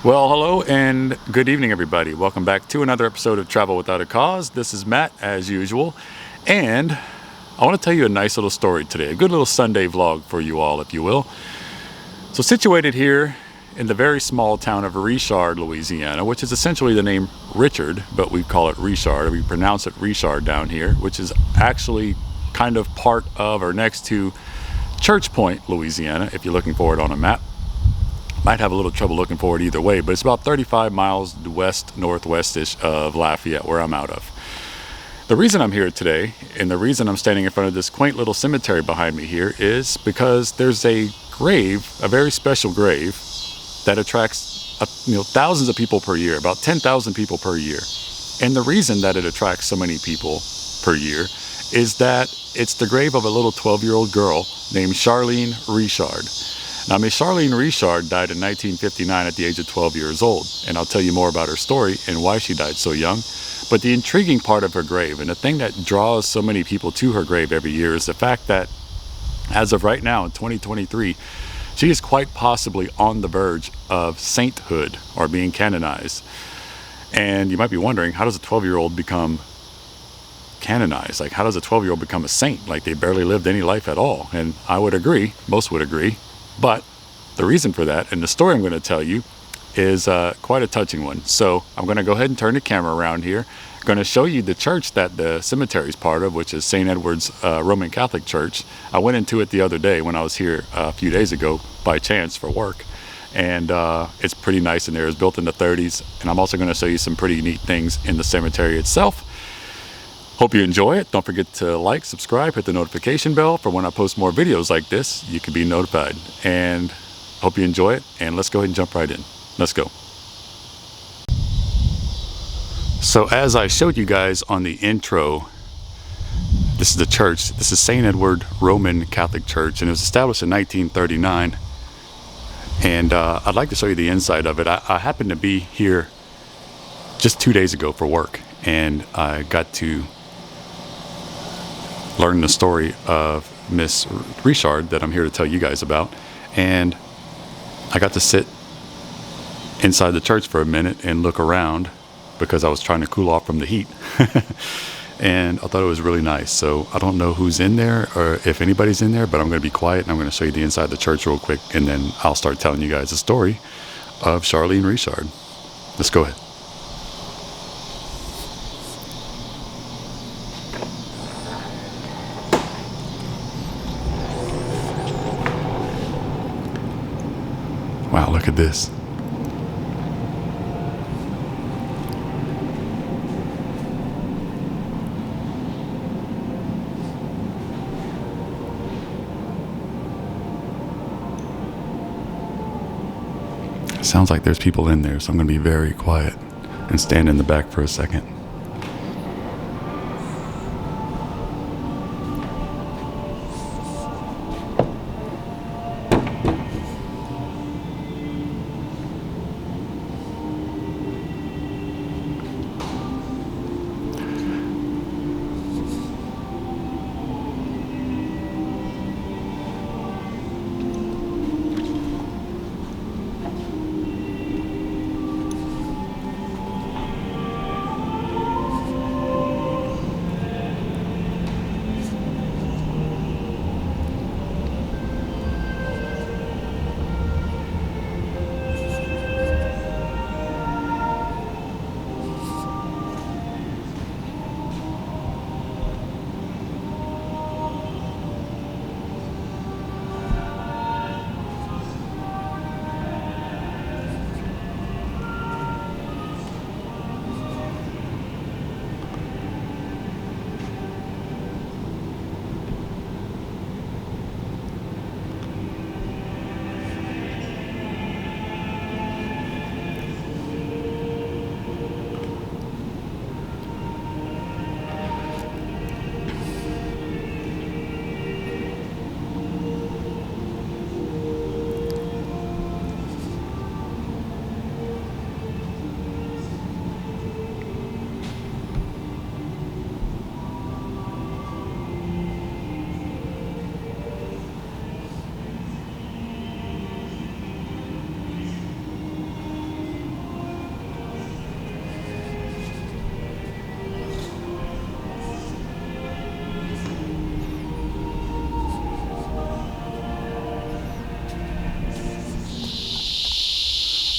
Well, hello and good evening, everybody. Welcome back to another episode of Travel Without a Cause. This is Matt, as usual, and I want to tell you a nice little story today, a good little Sunday vlog for you all, if you will. So, situated here in the very small town of Richard, Louisiana, which is essentially the name Richard, but we call it Richard, or we pronounce it Richard down here, which is actually kind of part of or next to Church Point, Louisiana, if you're looking for it on a map. Might have a little trouble looking for it either way, but it's about 35 miles west-northwest-ish of Lafayette, where I'm out of. The reason I'm here today, and the reason I'm standing in front of this quaint little cemetery behind me here, is because there's a grave, a very special grave, that attracts thousands of people per year, about 10,000 people per year. And the reason that it attracts so many people per year is that it's the grave of a little 12-year-old girl named Charlene Richard. Now, Miss Charlene Richard died in 1959 at the age of 12 years old, and I'll tell you more about her story and why she died so young. But the intriguing part of her grave, and the thing that draws so many people to her grave every year, is the fact that as of right now in 2023, she is quite possibly on the verge of sainthood or being canonized. And you might be wondering, how does a 12-year-old become canonized? Like, how does a 12-year-old become a saint? Like, they barely lived any life at all. And I would agree, most would agree. But the reason for that, and the story I'm going to tell you, is quite a touching one. So I'm going to go ahead and turn the camera around here. I'm going to show you the church that the cemetery is part of, which is St. Edward's Roman Catholic Church. I went into it the other day when I was here a few days ago by chance for work. And it's pretty nice in there. It's built in the 30s. And I'm also going to show you some pretty neat things in the cemetery itself. Hope you enjoy it. Don't forget to like, subscribe, hit the notification bell for when I post more videos like this. You can be notified. And hope you enjoy it. And let's go ahead and jump right in. Let's go. So as I showed you guys on the intro, this is the church. This is St. Edward Roman Catholic Church, and it was established in 1939. And I'd like to show you the inside of it. I happened to be here just 2 days ago for work, and I got to learn the story of Miss Richard that I'm here to tell you guys about. And I got to sit inside the church for a minute and look around because I was trying to cool off from the heat. And I thought it was really nice. So I don't know who's in there or if anybody's in there, but I'm going to be quiet and I'm going to show you the inside of the church real quick, and then I'll start telling you guys the story of Charlene Richard. Let's go ahead. Wow, look at this. It sounds like there's people in there, so I'm going to be very quiet and stand in the back for a second.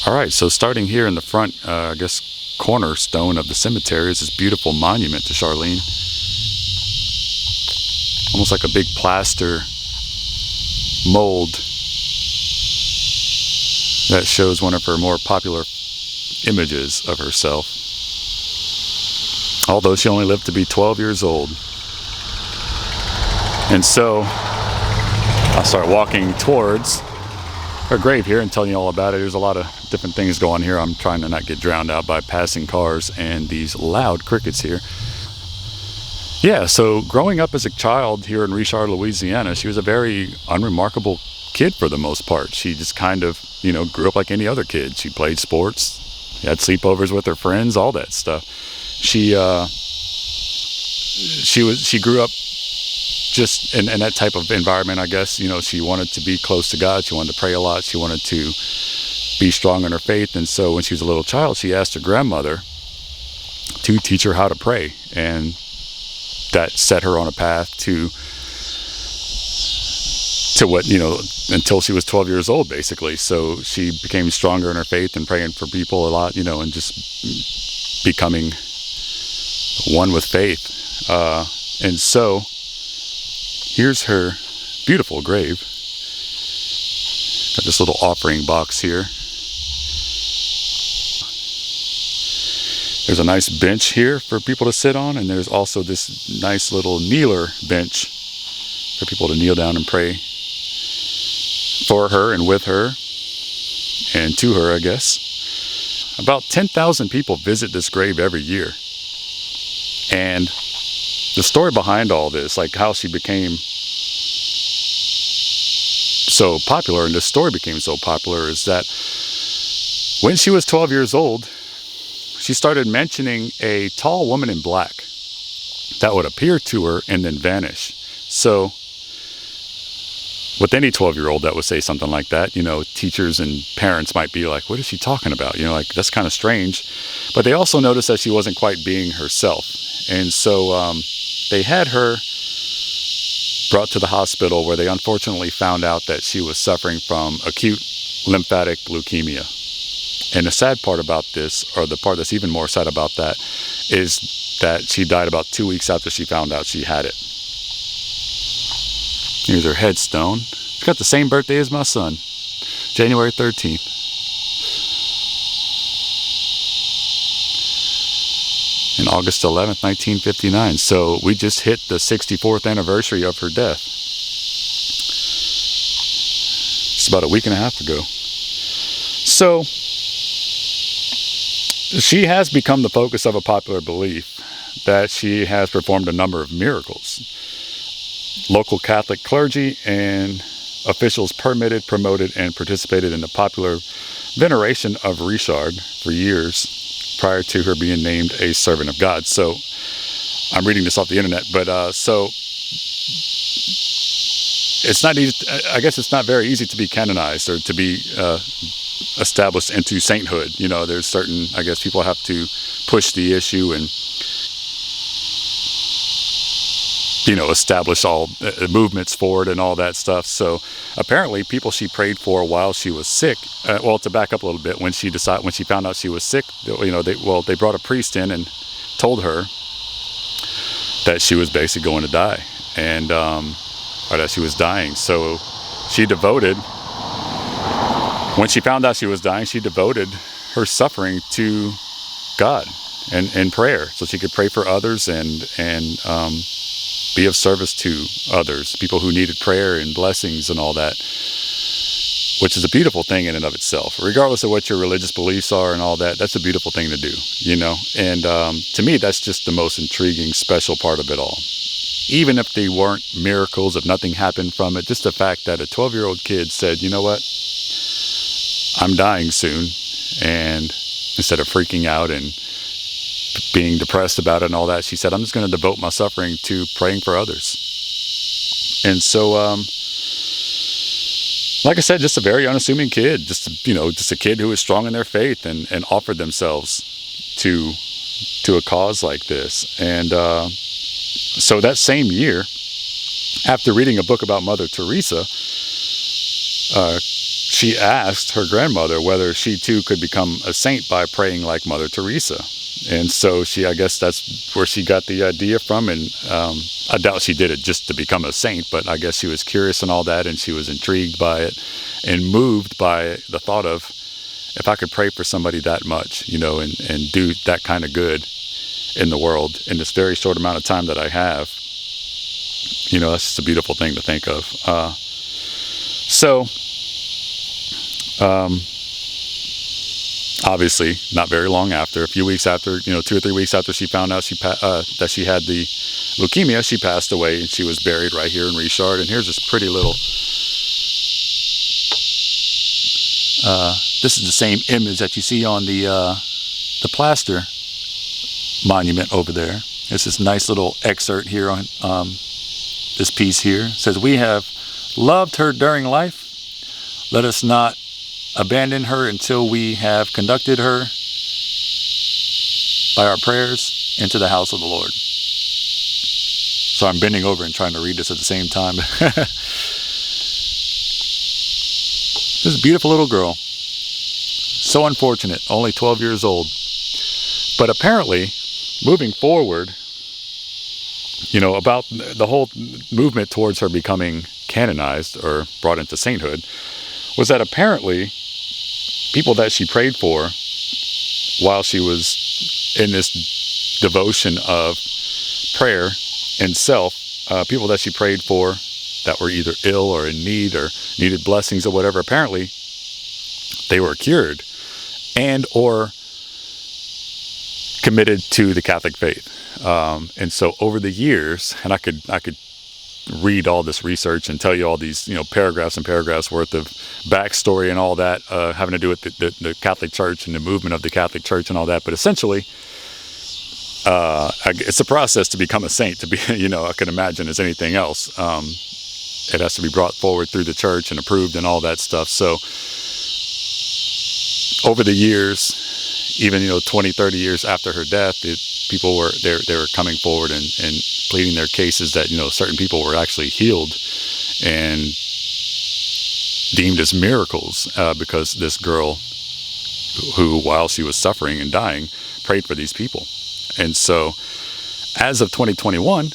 All right, so starting here in the front, I guess cornerstone of the cemetery is this beautiful monument to Charlene. Almost like a big plaster mold that shows one of her more popular images of herself. Although she only lived to be 12 years old. And so I'll start walking towards her grave here and telling you all about it. There's a lot of different things going on here. I'm trying to not get drowned out by passing cars and these loud crickets here. Yeah, so growing up as a child here in Richard, Louisiana, she was a very unremarkable kid for the most part. She just kind of, grew up like any other kid. She played sports, had sleepovers with her friends, all that stuff. She grew up just in that type of environment, I guess. She wanted to be close to God. She wanted to pray a lot. She wanted to be strong in her faith. And so when she was a little child, she asked her grandmother to teach her how to pray. And that set her on a path to what, until she was 12 years old, basically. So she became stronger in her faith and praying for people a lot, and just becoming one with faith. And so here's her beautiful grave. Got this little offering box here. There's a nice bench here for people to sit on, and there's also this nice little kneeler bench for people to kneel down and pray for her and with her and to her, I guess. About 10,000 people visit this grave every year. And the story behind all this, like how she became so popular, and this story became so popular, is that when she was 12 years old, she started mentioning a tall woman in black that would appear to her and then vanish. So with any 12-year-old that would say something like that, teachers and parents might be like, what is she talking about? That's kind of strange. But they also noticed that she wasn't quite being herself. And so they had her brought to the hospital, where they unfortunately found out that she was suffering from acute lymphatic leukemia. And the sad part about this, or the part that's even more sad about that, is that she died about 2 weeks after she found out she had it. Here's her headstone. She's got the same birthday as my son, January 13th. And August 11th, 1959. So we just hit the 64th anniversary of her death. It's about a week and a half ago. So she has become the focus of a popular belief that she has performed a number of miracles. Local Catholic clergy and officials permitted, promoted, and participated in the popular veneration of Richard for years prior to her being named a servant of God. So I'm reading this off the internet, but so it's not easy. I guess it's not very easy to be canonized or to be established into sainthood. There's certain, I guess, people have to push the issue and establish all movements for it and all that stuff. So apparently people she prayed for while she was sick, to back up a little bit, when she found out she was sick, they brought a priest in and told her that she was basically going to die, and or that she was dying. So when she found out she was dying, she devoted her suffering to God and prayer, so she could pray for others and be of service to others, people who needed prayer and blessings and all that, which is a beautiful thing in and of itself. Regardless of what your religious beliefs are and all that, that's a beautiful thing to do, And to me, that's just the most intriguing, special part of it all. Even if they weren't miracles, if nothing happened from it, just the fact that a 12-year-old kid said, you know what, I'm dying soon, and instead of freaking out and being depressed about it and all that, she said, I'm just going to devote my suffering to praying for others. And so, like I said, just a very unassuming kid, just a kid who was strong in their faith and offered themselves to a cause like this. And so that same year, after reading a book about Mother Teresa, she asked her grandmother whether she too could become a saint by praying like Mother Teresa. And so I guess that's where she got the idea from. And I doubt she did it just to become a saint, but I guess she was curious and all that, and she was intrigued by it and moved by the thought of, if I could pray for somebody that much, and do that kind of good in the world in this very short amount of time that I have, that's just a beautiful thing to think of. Obviously, not very long after, a few weeks after, 2 or 3 weeks after she found out that she had the leukemia, she passed away, and she was buried right here in Richard. And here's this pretty little, this is the same image that you see on the plaster monument over there. It's this nice little excerpt here on this piece here. It says, "We have loved her during life. Let us not abandon her until we have conducted her by our prayers into the house of the Lord." So I'm bending over and trying to read this at the same time. This is a beautiful little girl. So unfortunate, only 12 years old. But apparently, moving forward, about the whole movement towards her becoming canonized or brought into sainthood, was that apparently people that she prayed for while she was in this devotion of prayer and self, people that she prayed for that were either ill or in need or needed blessings or whatever, apparently they were cured and or committed to the Catholic faith. And so over the years, and I could read all this research and tell you all these, paragraphs and paragraphs worth of backstory and all that, having to do with the Catholic Church and the movement of the Catholic Church and all that. But essentially, it's a process to become a saint, to be, I can imagine as anything else. It has to be brought forward through the church and approved and all that stuff. So over the years, even, 20, 30 years after her death, people were coming forward and pleading their cases that, certain people were actually healed and deemed as miracles because this girl who, while she was suffering and dying, prayed for these people. And so as of 2021,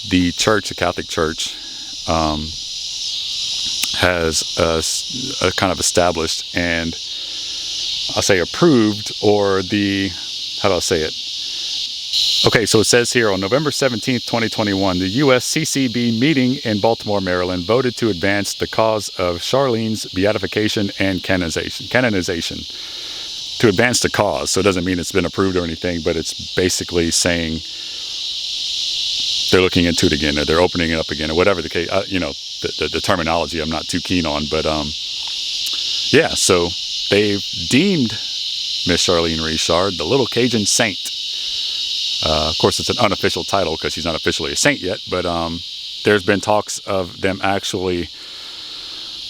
the church, the Catholic Church, has kind of established and I'll say approved, or how do I say it? Okay, so it says here on November 17th, 2021, the USCCB meeting in Baltimore, Maryland, voted to advance the cause of Charlene's beatification and canonization. To advance the cause, so it doesn't mean it's been approved or anything, but it's basically saying they're looking into it again, or they're opening it up again, or whatever the case. The terminology I'm not too keen on, but yeah. So they've deemed Miss Charlene Richard the little Cajun saint. Of course, it's an unofficial title because she's not officially a saint yet, but there's been talks of them actually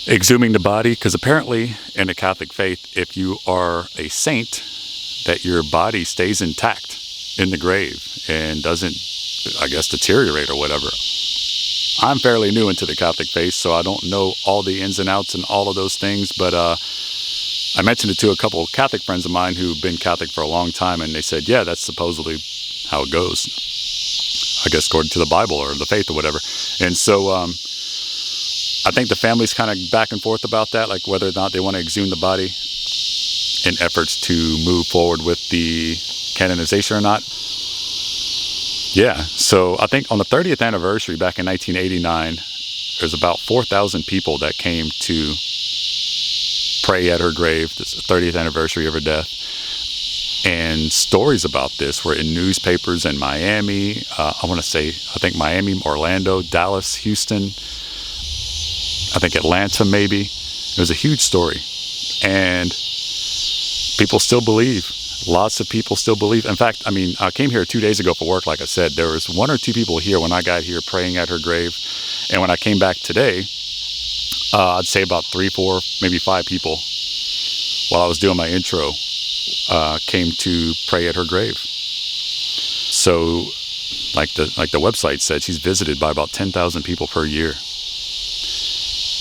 exhuming the body, because apparently in the Catholic faith, if you are a saint, that your body stays intact in the grave and doesn't, I guess, deteriorate or whatever. I'm fairly new into the Catholic faith, so I don't know all the ins and outs and all of those things, but I mentioned it to a couple of Catholic friends of mine who've been Catholic for a long time, and they said, yeah, that's supposedly how it goes, I guess, according to the Bible or the faith or whatever. And so I think the family's kind of back and forth about that, like whether or not they want to exhume the body in efforts to move forward with the canonization or not. Yeah, so I think on the 30th anniversary back in 1989, there's about 4,000 people that came to pray at her grave, this 30th anniversary of her death. And stories about this were in newspapers in Miami, I think Miami, Orlando, Dallas, Houston, I think Atlanta maybe. It was a huge story. And people still believe. Lots of people still believe. In fact, I came here 2 days ago for work, like I said. There was 1 or 2 people here when I got here praying at her grave. And when I came back today, I'd say about 3, 4, maybe 5 people, while I was doing my intro, came to pray at her grave. So, like the website said, she's visited by about 10,000 people per year.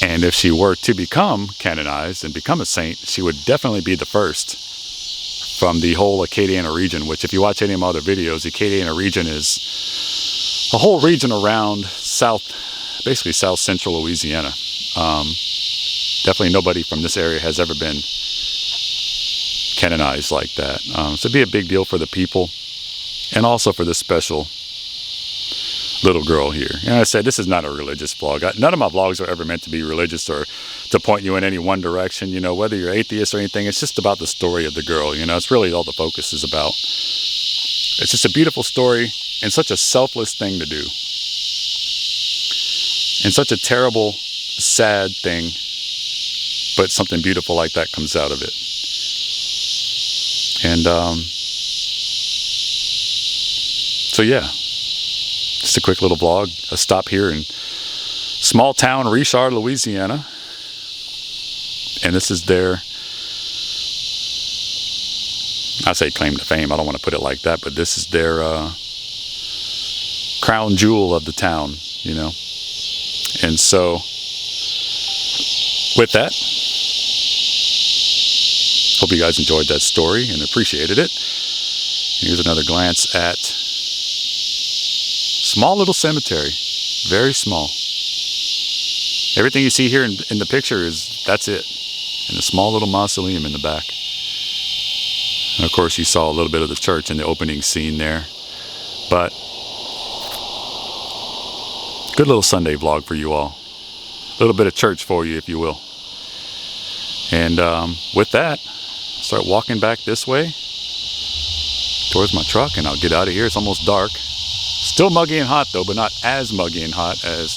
And if she were to become canonized and become a saint, she would definitely be the first from the whole Acadiana region, which if you watch any of my other videos, the Acadiana region is a whole region around basically south central Louisiana. Definitely nobody from this area has ever been canonized like that. So it'd be a big deal for the people and also for this special little girl here. And I said, this is not a religious vlog. None of my vlogs are ever meant to be religious or to point you in any one direction. You know, whether you're atheist or anything, it's just about the story of the girl. You know, it's really all the focus is about. It's just a beautiful story and such a selfless thing to do. And such a terrible, sad thing, but something beautiful like that comes out of it. And so yeah, just a quick little vlog, a stop here in small town Richard, Louisiana. And this is their, I say claim to fame, I don't want to put it like that, but this is their crown jewel of the town, you know. And so with that, hope you guys enjoyed that story and appreciated it. Here's another glance at small little cemetery, very small. Everything you see here in the picture that's it. And a small little mausoleum in the back. And of course you saw a little bit of the church in the opening scene there. But good little Sunday vlog for you all. A little bit of church for you, if you will. And with that, start walking back this way towards my truck, and I'll get out of here. It's almost dark. Still muggy and hot though, but not as muggy and hot as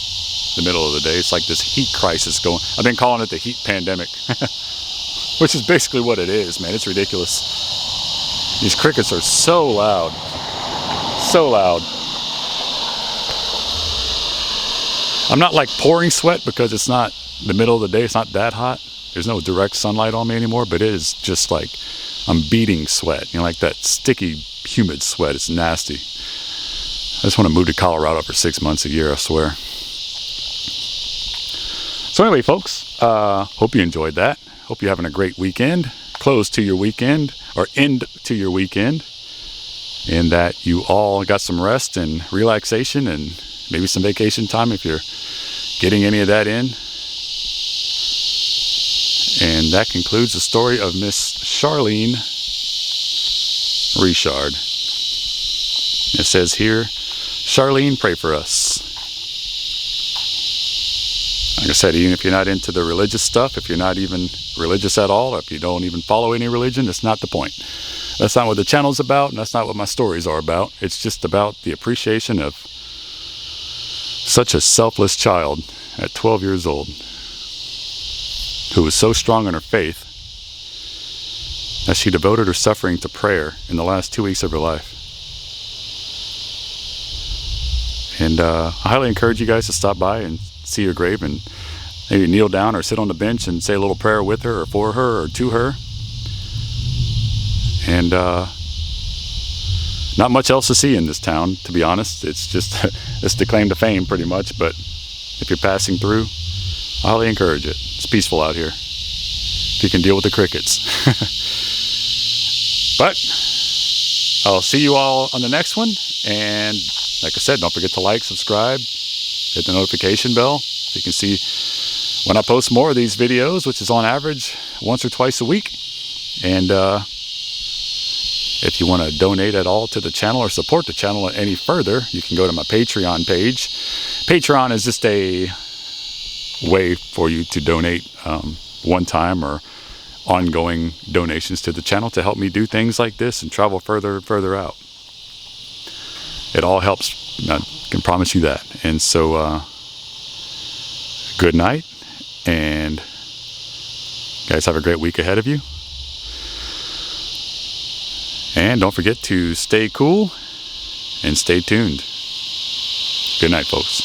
the middle of the day. It's like this heat crisis going. I've been calling it the heat pandemic, which is basically what it is, man. It's ridiculous. These crickets are so loud. So loud. I'm not like pouring sweat because it's not the middle of the day. It's not that hot. There's no direct sunlight on me anymore, but it is just like I'm beating sweat. You know, like that sticky, humid sweat. It's nasty. I just want to move to Colorado for 6 months a year, I swear. So anyway, folks, hope you enjoyed that. Hope you're having a great weekend. Close to your weekend, or end to your weekend. And that you all got some rest and relaxation and maybe some vacation time if you're getting any of that in. And that concludes the story of Miss Charlene Richard. It says here, Charlene, pray for us. Like I said, even if you're not into the religious stuff, if you're not even religious at all, or if you don't even follow any religion, that's not the point. That's not what the channel's about, and that's not what my stories are about. It's just about the appreciation of such a selfless child at 12 years old who was so strong in her faith that she devoted her suffering to prayer in the last 2 weeks of her life. And I highly encourage you guys to stop by and see her grave and maybe kneel down or sit on the bench and say a little prayer with her or for her or to her. And not much else to see in this town, to be honest. It's just it's the claim to fame pretty much, but if you're passing through, I highly encourage it. It's peaceful out here if you can deal with the crickets. But I'll see you all on the next one, and like I said, don't forget to like, subscribe, hit the notification bell so you can see when I post more of these videos, which is on average once or twice a week. And if you want to donate at all to the channel or support the channel any further, you can go to my Patreon page. Patreon is just a way for you to donate one-time or ongoing donations to the channel to help me do things like this and travel further and further out. It all helps, I can promise you that. And so, good night, and guys have a great week ahead of you. And don't forget to stay cool and stay tuned. Good night, folks.